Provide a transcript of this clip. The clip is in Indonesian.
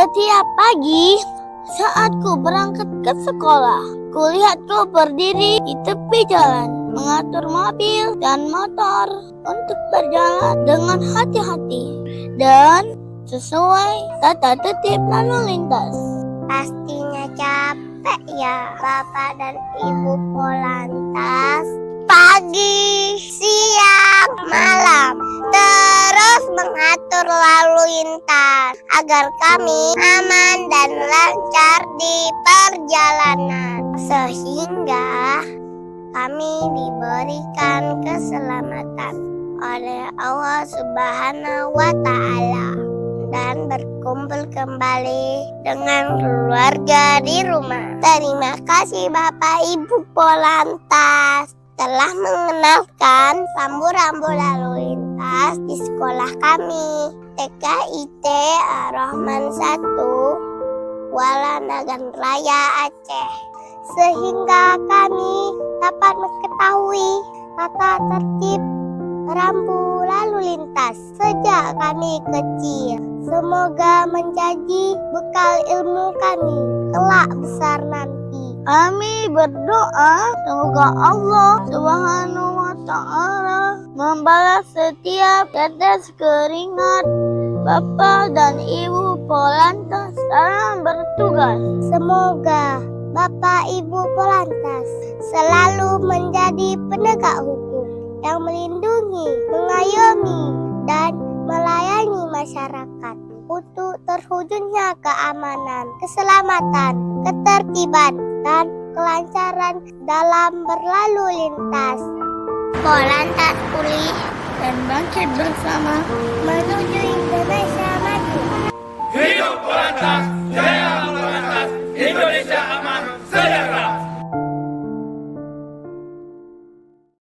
Setiap pagi saat ku berangkat ke sekolah, kulihat kau berdiri di tepi jalan, mengatur mobil dan motor untuk berjalan dengan hati-hati dan sesuai tata tertib lalu lintas. Pastinya capek ya Bapak dan Ibu Polantas. Pagi, siang, malam terus mengatur lalu lintas agar kami aman dan lancar di perjalanan, sehingga kami diberikan keselamatan oleh Allah Subhanahu wa Ta'ala dan berkumpul kembali dengan keluarga di rumah. Terima kasih Bapak Ibu Polantas telah mengenalkan rambu-rambu lalu lintas di sekolah kami, TKIT Ar-Rahman 1, Kuala Nagan Raya, Aceh, sehingga kami dapat mengetahui tata tertib rambu lalu lintas sejak kami kecil. Semoga menjadi bekal ilmu kami kelak besar nanti. Kami berdoa semoga Allah Subhanahu wa Ta'ala membalas setiap tetes keringat Bapak dan Ibu Polantas dalam bertugas. Semoga Bapak Ibu Polantas selalu menjadi penegak hukum yang melindungi, mengayomi, dan melayani masyarakat untuk terwujudnya keamanan, keselamatan, ketertiban, dan kelancaran dalam berlalu lintas. Polantas pulih Dan bangkit bersama menuju Indonesia maju. Hidup Polantas, jaya Polantas, Indonesia aman, sejahtera.